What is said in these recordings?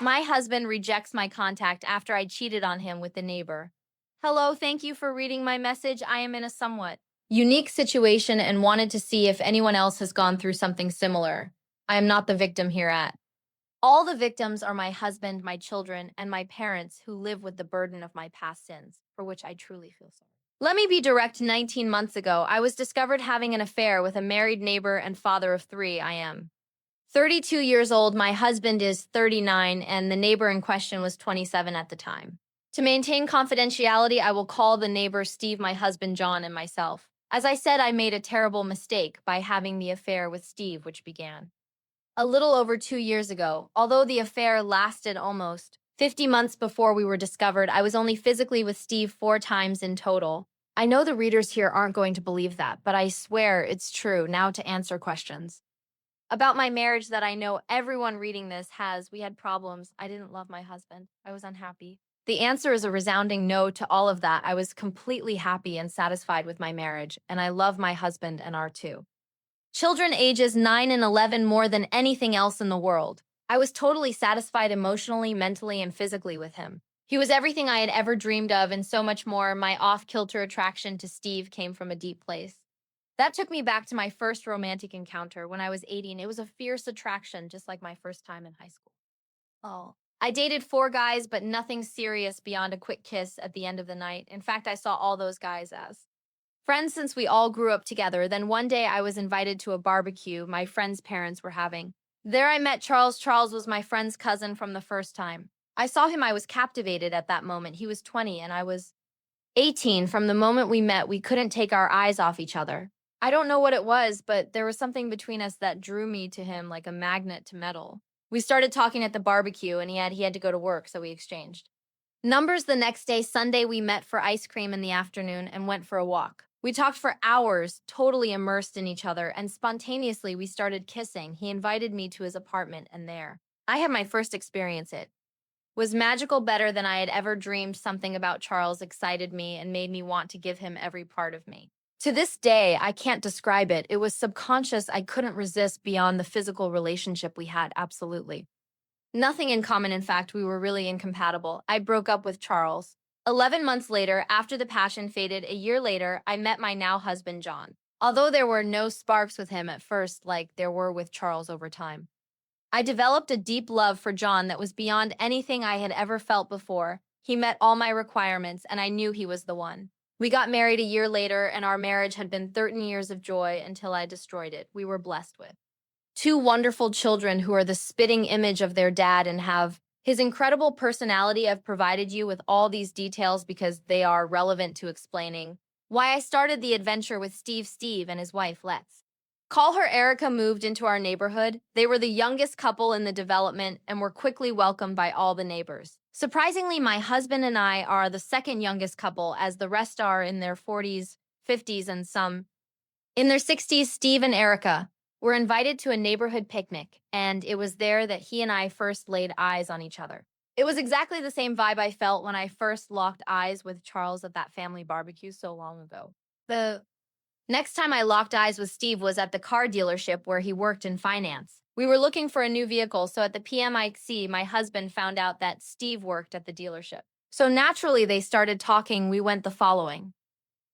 My husband rejects my contact after I cheated on him with the neighbor. Hello, thank you for reading my message. I am in a somewhat unique situation and wanted to see if anyone else has gone through something similar. I am not the victim here at. All the victims are my husband, my children, and my parents who live with the burden of my past sins, for which I truly feel sorry. Let me be direct. 19 months ago, I was discovered having an affair with a married neighbor and father of three. I am 32 years old, my husband is 39, and the neighbor in question was 27 at the time. To maintain confidentiality, I will call the neighbor Steve, my husband John, and myself. As I said, I made a terrible mistake by having the affair with Steve, which began a little over 2 years ago. Although the affair lasted almost 50 months before we were discovered, I was only physically with Steve 4 times in total. I know the readers here aren't going to believe that, but I swear it's true. Now to answer questions about my marriage that I know everyone reading this has. We had problems. I didn't love my husband. I was unhappy. The answer is a resounding no to all of that. I was completely happy and satisfied with my marriage, and I love my husband and our two children ages 9 and 11 more than anything else in the world. I was totally satisfied emotionally, mentally, and physically with him. He was everything I had ever dreamed of and so much more. My off-kilter attraction to Steve came from a deep place. That took me back to my first romantic encounter when I was 18. It was a fierce attraction, just like my first time in high school. Oh. I dated 4 guys, but nothing serious beyond a quick kiss at the end of the night. In fact, I saw all those guys as friends since we all grew up together. Then one day I was invited to a barbecue my friend's parents were having. There I met Charles. Charles was my friend's cousin from the first time. I saw him, I was captivated at that moment. He was 20 and I was 18. From the moment we met, we couldn't take our eyes off each other. I don't know what it was, but there was something between us that drew me to him like a magnet to metal. We started talking at the barbecue and he had to go to work, so we exchanged numbers. The next day, Sunday, we met for ice cream in the afternoon and went for a walk. We talked for hours, totally immersed in each other, and spontaneously we started kissing. He invited me to his apartment, and there I had my first experience. It was magical, better than I had ever dreamed. Something about Charles excited me and made me want to give him every part of me. To this day, I can't describe it. It was subconscious. I couldn't resist beyond the physical relationship we had. Absolutely nothing in common. In fact, we were really incompatible. I broke up with Charles. 11 months later, after the passion faded, a year later, I met my now husband, John. Although there were no sparks with him at first, like there were with Charles over time, I developed a deep love for John that was beyond anything I had ever felt before. He met all my requirements, and I knew he was the one. We got married a year later, and our marriage had been 13 years of joy until I destroyed it. We were blessed with 2 wonderful children who are the spitting image of their dad and have his incredible personality. I've provided you with all these details because they are relevant to explaining why I started the adventure with Steve and his wife, Let's call her Erica, moved into our neighborhood. They were the youngest couple in the development and were quickly welcomed by all the neighbors. Surprisingly, my husband and I are the second youngest couple, as the rest are in their 40s, 50s, and some in their 60s. Steve and Erica were invited to a neighborhood picnic, and it was there that he and I first laid eyes on each other. It was exactly the same vibe I felt when I first locked eyes with Charles at that family barbecue so long ago. The next time I locked eyes with Steve was at the car dealership where he worked in finance. We were looking for a new vehicle, so at the PMIC, my husband found out that Steve worked at the dealership. So naturally, they started talking. We went the following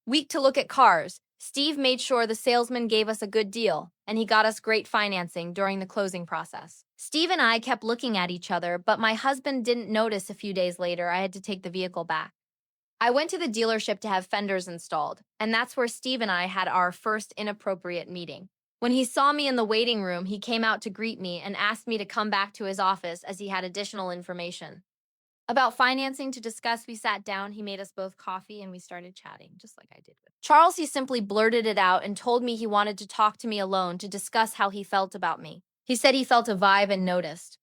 week to look at cars. Steve made sure the salesman gave us a good deal, and he got us great financing during the closing process. Steve and I kept looking at each other, but my husband didn't notice. A few days later, I had to take the vehicle back. I went to the dealership to have fenders installed, and that's where Steve and I had our first inappropriate meeting. When he saw me in the waiting room, he came out to greet me and asked me to come back to his office as he had additional information about financing to discuss. We sat down, he made us both coffee, and we started chatting, just like I did with Charles. He simply blurted it out and told me he wanted to talk to me alone to discuss how he felt about me. He said he felt a vibe and noticed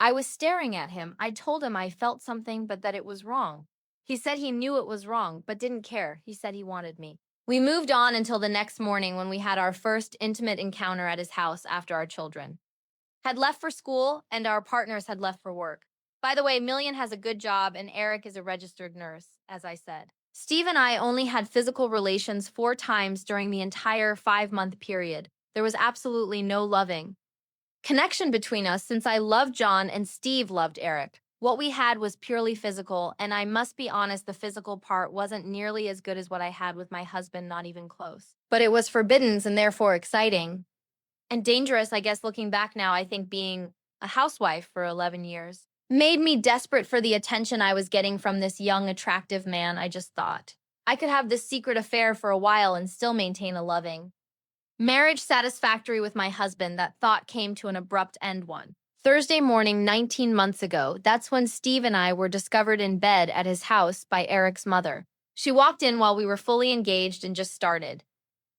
I was staring at him. I told him I felt something, but that it was wrong. He said he knew it was wrong, but didn't care. He said he wanted me. We moved on until the next morning when we had our first intimate encounter at his house after our children had left for school and our partners had left for work. By the way, Million has a good job and Eric is a registered nurse, as I said. Steve and I only had physical relations 4 times during the entire 5-month period. There was absolutely no loving connection between us since I loved John and Steve loved Eric. What we had was purely physical, and I must be honest, the physical part wasn't nearly as good as what I had with my husband, not even close. But it was forbidden and therefore exciting. And dangerous, I guess, looking back now. I think being a housewife for 11 years made me desperate for the attention I was getting from this young, attractive man. I just thought I could have this secret affair for a while and still maintain a loving marriage satisfactory with my husband. That thought came to an abrupt end one Thursday morning 19 months ago. That's when Steve and I were discovered in bed at his house by Eric's mother. She walked in while we were fully engaged and just started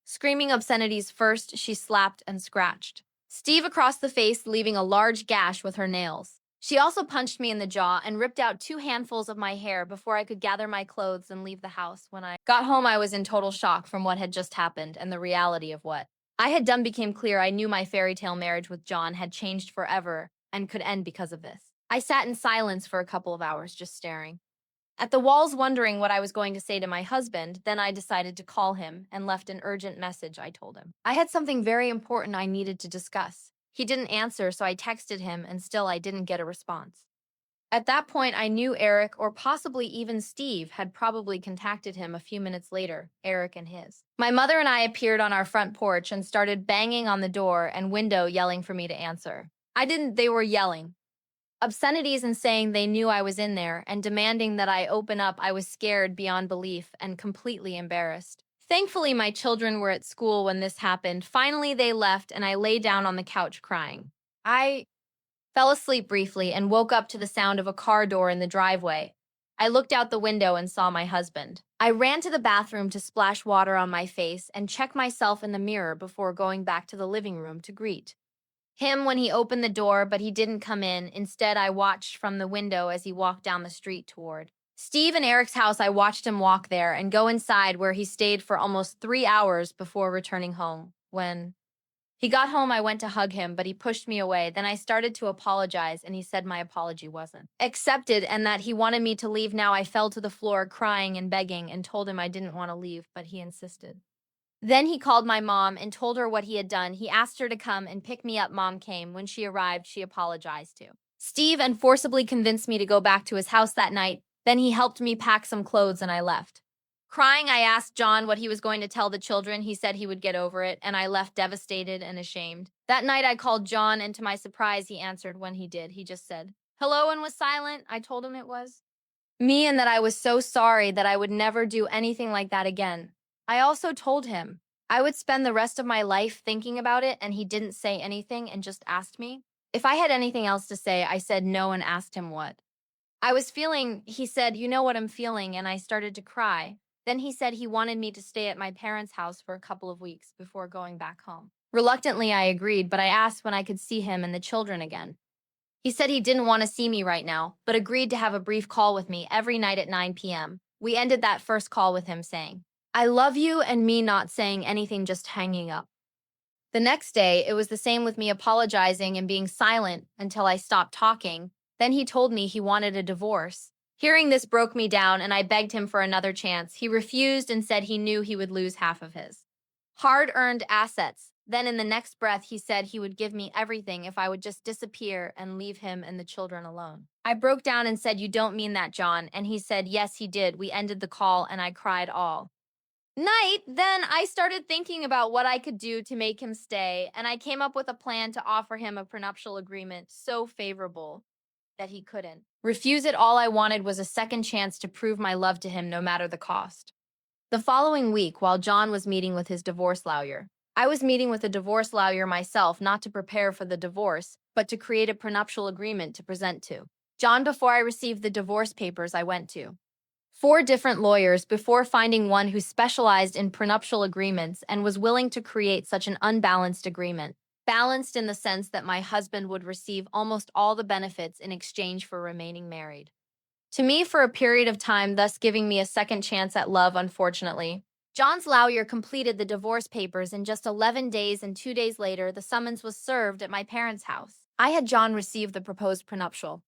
screaming obscenities. First, she slapped and scratched Steve across the face, leaving a large gash with her nails. She also punched me in the jaw and ripped out 2 handfuls of my hair before I could gather my clothes and leave the house. When I got home, I was in total shock from what had just happened, and the reality of what I had done became clear. I knew my fairy tale marriage with John had changed forever and could end because of this. I sat in silence for a couple of hours, just staring at the walls, wondering what I was going to say to my husband. Then I decided to call him and left an urgent message. I told him I had something very important I needed to discuss. He didn't answer, so I texted him, and still I didn't get a response. At that point, I knew Eric, or possibly even Steve, had probably contacted him a few minutes later, Eric and his. My mother and I appeared on our front porch and started banging on the door and window, yelling for me to answer. I didn't, they were yelling obscenities and saying they knew I was in there and demanding that I open up. I was scared beyond belief and completely embarrassed. Thankfully, my children were at school when this happened. Finally, they left, and I lay down on the couch crying. I fell asleep briefly and woke up to the sound of a car door in the driveway. I looked out the window and saw my husband. I ran to the bathroom to splash water on my face and check myself in the mirror before going back to the living room to greet him when he opened the door, but he didn't come in. Instead, I watched from the window as he walked down the street toward Steve and Eric's house. I watched him walk there and go inside, where he stayed for almost 3 hours before returning home. When he got home, I went to hug him, but he pushed me away. Then I started to apologize, and he said my apology wasn't accepted and that he wanted me to leave now. I fell to the floor, crying and begging, and told him I didn't want to leave, but he insisted. Then he called my mom and told her what he had done. He asked her to come and pick me up. Mom came. When she arrived, she apologized to Steve and forcibly convinced me to go back to his house that night. Then he helped me pack some clothes and I left. Crying, I asked John what he was going to tell the children. He said he would get over it, and I left devastated and ashamed. That night, I called John, and to my surprise, he answered. When he did, he just said, "Hello," and was silent. I told him it was me and that I was so sorry, that I would never do anything like that again. I also told him I would spend the rest of my life thinking about it, and he didn't say anything and just asked me if I had anything else to say. I said no and asked him what I was feeling. He said, "You know what I'm feeling," and I started to cry. Then he said he wanted me to stay at my parents' house for a couple of weeks before going back home. Reluctantly, I agreed, but I asked when I could see him and the children again. He said he didn't want to see me right now, but agreed to have a brief call with me every night at 9 p.m. We ended that first call with him saying, "I love you," and me not saying anything, just hanging up. The next day, it was the same with me apologizing and being silent until I stopped talking. Then he told me he wanted a divorce. Hearing this broke me down, and I begged him for another chance. He refused and said he knew he would lose half of his hard-earned assets. Then in the next breath, he said he would give me everything if I would just disappear and leave him and the children alone. I broke down and said, "You don't mean that, John." And he said, "Yes, he did." We ended the call, and I cried all night. Then I started thinking about what I could do to make him stay, and I came up with a plan to offer him a prenuptial agreement so favorable that he couldn't refuse it. All I wanted was a second chance to prove my love to him, no matter the cost. The following week, while John was meeting with his divorce lawyer, I was meeting with a divorce lawyer myself, not to prepare for the divorce, but to create a prenuptial agreement to present to John. Before I received the divorce papers, I went to 4 different lawyers before finding one who specialized in prenuptial agreements and was willing to create such an unbalanced agreement. Balanced in the sense that my husband would receive almost all the benefits in exchange for remaining married to me for a period of time, thus giving me a second chance at love. Unfortunately, John's lawyer completed the divorce papers in just 11 days, and 2 days later, the summons was served at my parents' house. I had John receive the proposed prenuptial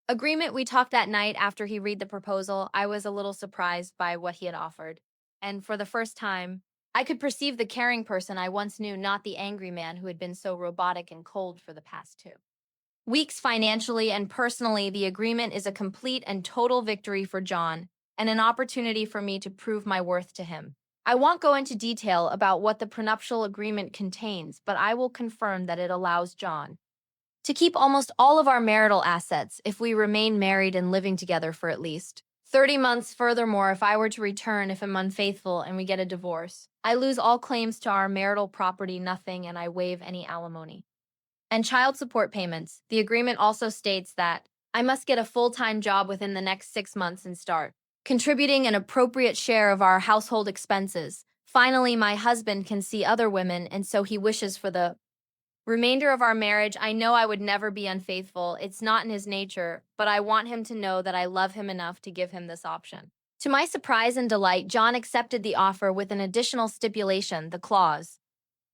agreement. We talked that night after he read the proposal. I was a little surprised by what he had offered, and for the first time, I could perceive the caring person I once knew, not the angry man who had been so robotic and cold for the past 2 weeks. Financially and personally, the agreement is a complete and total victory for John and an opportunity for me to prove my worth to him. I won't go into detail about what the prenuptial agreement contains, but I will confirm that it allows John to keep almost all of our marital assets if we remain married and living together for at least 30 months. Furthermore, if I were to return if I'm unfaithful and we get a divorce, I lose all claims to our marital property, nothing, and I waive any alimony and child support payments. The agreement also states that I must get a full-time job within the next 6 months and start contributing an appropriate share of our household expenses. Finally, my husband can see other women, and so he wishes for the remainder of our marriage. I know I would never be unfaithful. It's not in his nature, but I want him to know that I love him enough to give him this option. To my surprise and delight, John accepted the offer with an additional stipulation, the clause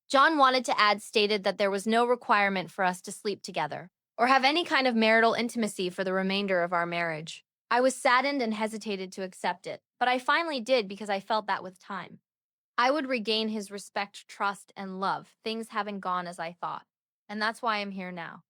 John wanted to add stated that there was no requirement for us to sleep together or have any kind of marital intimacy for the remainder of our marriage. I was saddened and hesitated to accept it, but I finally did because I felt that with time, I would regain his respect, trust, and love, things haven't gone as I thought. And that's why I'm here now.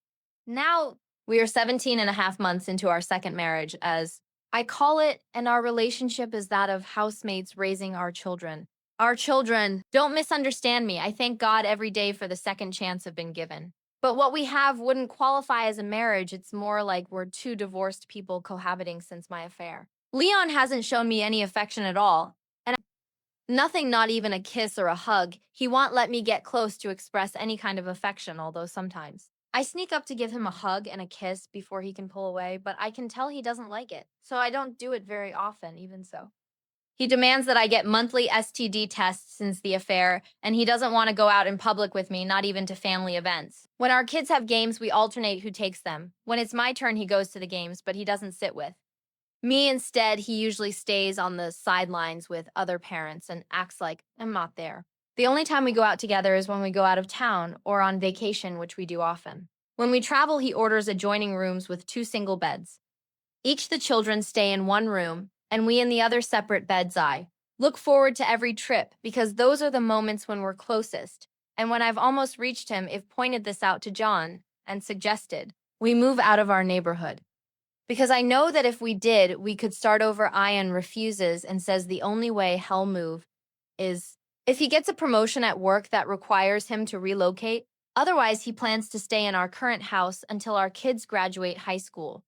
Now, we are 17 and a half months into our second marriage, as I call it, and our relationship is that of housemates raising our children. Our children, don't misunderstand me. I thank God every day for the second chance I've been given. But what we have wouldn't qualify as a marriage. It's more like we're two divorced people cohabiting since my affair. Leon hasn't shown me any affection at all. And nothing, not even a kiss or a hug. He won't let me get close to express any kind of affection, although sometimes I sneak up to give him a hug and a kiss before he can pull away, but I can tell he doesn't like it, so I don't do it very often, even so. He demands that I get monthly STD tests since the affair, and he doesn't want to go out in public with me, not even to family events. When our kids have games, we alternate who takes them. When it's my turn, he goes to the games, but he doesn't sit with me. Instead, he usually stays on the sidelines with other parents and acts like I'm not there. The only time we go out together is when we go out of town or on vacation, which we do often. When we travel, he orders adjoining rooms with 2 single beds. Each the children stay in one room, and we in the other separate beds. I look forward to every trip because those are the moments when we're closest. And when I've almost reached him, I've pointed this out to John and suggested we move out of our neighborhood. Because I know that if we did, we could start over. Ian refuses and says the only way he'll move is if he gets a promotion at work that requires him to relocate. Otherwise, he plans to stay in our current house until our kids graduate high school.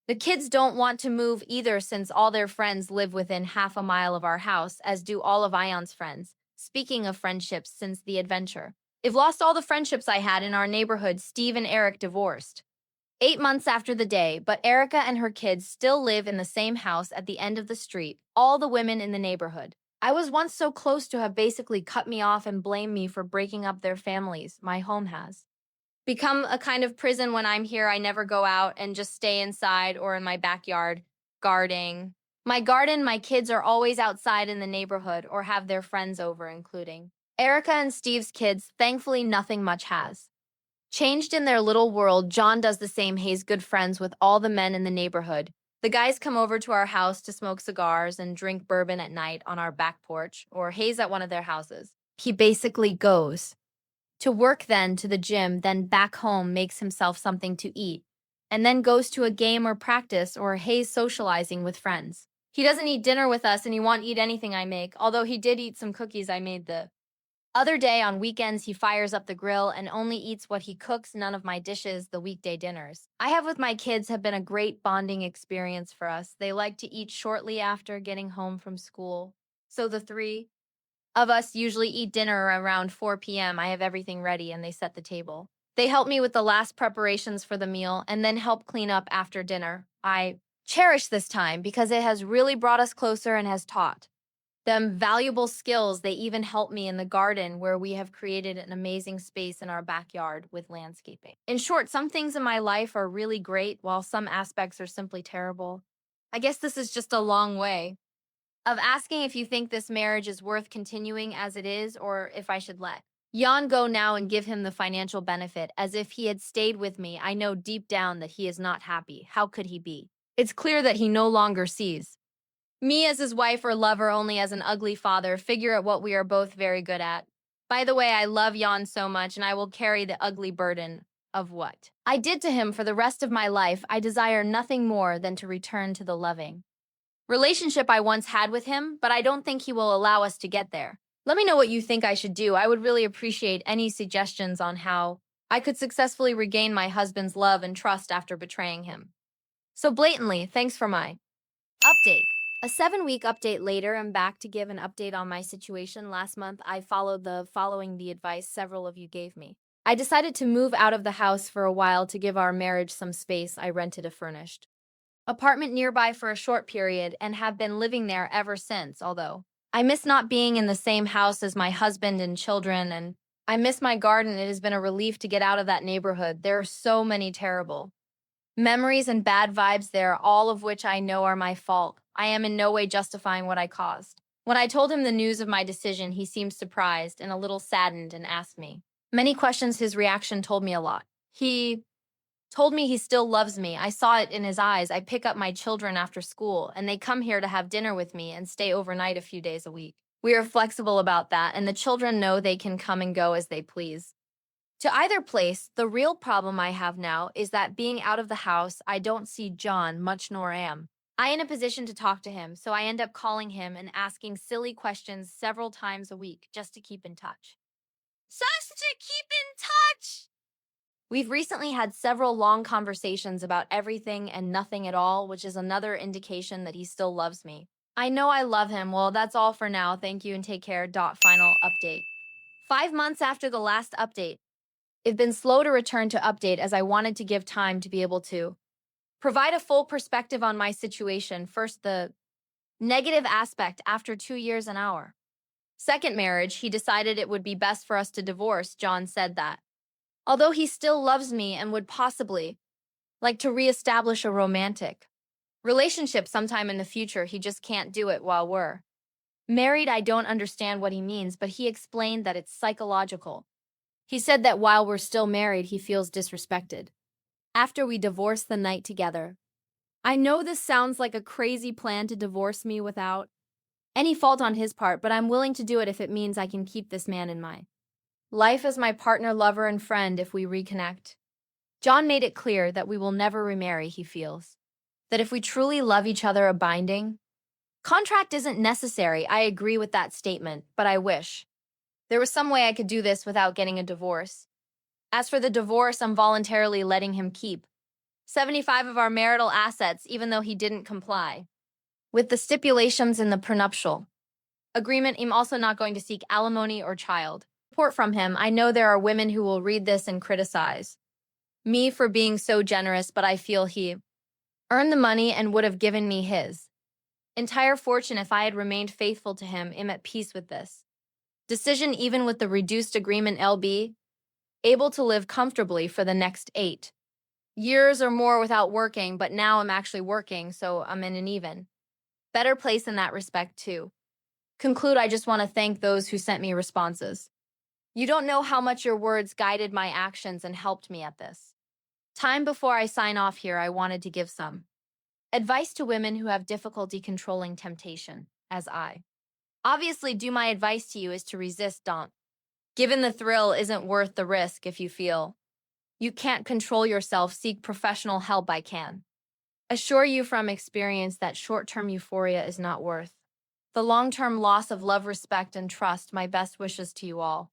The kids don't want to move either since all their friends live within half a mile of our house, as do all of Ion's friends. Speaking of friendships since the adventure, I've lost all the friendships I had in our neighborhood. Steve and Eric divorced 8 months after the day, but Erica and her kids still live in the same house at the end of the street. All the women in the neighborhood I was once so close to have basically cut me off and blame me for breaking up their families. My home has become a kind of prison. When I'm here, I never go out and just stay inside or in my backyard guarding my garden. My kids are always outside in the neighborhood or have their friends over, including Erica and Steve's kids. Thankfully, nothing much has changed in their little world. John does the same. He's good friends with all the men in the neighborhood. The guys come over to our house to smoke cigars and drink bourbon at night on our back porch or haze at one of their houses. He basically goes to work, then to the gym, then back home, makes himself something to eat, and then goes to a game or practice or haze socializing with friends. He doesn't eat dinner with us and he won't eat anything I make, although he did eat some cookies I made the other day. On weekends, he fires up the grill and only eats what he cooks, none of my dishes. The weekday dinners I have with my kids have been a great bonding experience for us. They like to eat shortly after getting home from school. So the three of us usually eat dinner around 4 p.m. I have everything ready and they set the table. They help me with the last preparations for the meal and then help clean up after dinner. I cherish this time because it has really brought us closer and has taught them valuable skills. They even help me in the garden where we have created an amazing space in our backyard with landscaping. In short, some things in my life are really great while some aspects are simply terrible. I guess this is just a long way of asking if you think this marriage is worth continuing as it is or if I should let Jan go now and give him the financial benefit as if he had stayed with me. I know deep down that he is not happy. How could he be? It's clear that he no longer sees Me as his wife or lover only as an ugly father, figure out what we are both very good at. By the way, I love Jan so much and I will carry the ugly burden of what I did to him for the rest of my life. I desire nothing more than to return to the loving relationship I once had with him, but I don't think he will allow us to get there. Let me know what you think I should do. I would really appreciate any suggestions on how I could successfully regain my husband's love and trust after betraying him. So blatantly, thanks for my update. A 7-week update later, I'm back to give an update on my situation. Last month, I followed the following the advice several of you gave me. I decided to move out of the house for a while to give our marriage some space. I rented a furnished apartment nearby for a short period and have been living there ever since, although I miss not being in the same house as my husband and children, and I miss my garden. It has been a relief to get out of that neighborhood. There are so many terrible memories and bad vibes there, all of which I know are my fault. I am in no way justifying what I caused. When I told him the news of my decision, he seemed surprised and a little saddened and asked me many questions. His reaction told me a lot. He told me he still loves me. I saw it in his eyes. I pick up my children after school, and they come here to have dinner with me and stay overnight a few days a week. We are flexible about that, and the children know they can come and go as they please. To either place, the real problem I have now is that being out of the house, I don't see John much nor am I in a position to talk to him, so I end up calling him and asking silly questions several times a week just to keep in touch. Just to keep in touch! We've recently had several long conversations about everything and nothing at all, which is another indication that he still loves me. I know I love him. Well, that's all for now. Thank you and take care. Final update. 5 months after the last update. It's been slow to return to update as I wanted to give time to be able to provide a full perspective on my situation. First, the negative aspect after 2 years and our second marriage, he decided it would be best for us to divorce. John said that. Although he still loves me and would possibly like to reestablish a romantic relationship sometime in the future, he just can't do it while we're married. I don't understand what he means, but he explained that it's psychological. He said that while we're still married, he feels disrespected after we divorce the night together. I know this sounds like a crazy plan to divorce me without any fault on his part, but I'm willing to do it if it means I can keep this man in my life as my partner, lover, and friend if we reconnect. John made it clear that we will never remarry. He feels that if we truly love each other, a binding contract isn't necessary. I agree with that statement, but I wish there was some way I could do this without getting a divorce. As for the divorce, I'm voluntarily letting him keep 75 of our marital assets, even though he didn't comply with the stipulations in the prenuptial agreement. I'm also not going to seek alimony or child support from him. I know there are women who will read this and criticize me for being so generous, but I feel he earned the money and would have given me his entire fortune if I had remained faithful to him. I'm at peace with this decision, even with the reduced agreement. LB able to live comfortably for the next 8 years or more without working, but now I'm actually working, so I'm in an even better place in that respect too. Conclude, I just want to thank those who sent me responses. You don't know how much your words guided my actions and helped me at this time. Before I sign off here, I wanted to give some advice to women who have difficulty controlling temptation, as I obviously do. My advice to you is to resist. Don't. Given the thrill isn't worth the risk. If you feel you can't control yourself, seek professional help. I can assure you from experience that short-term euphoria is not worth the long-term loss of love, respect, and trust. My best wishes to you all.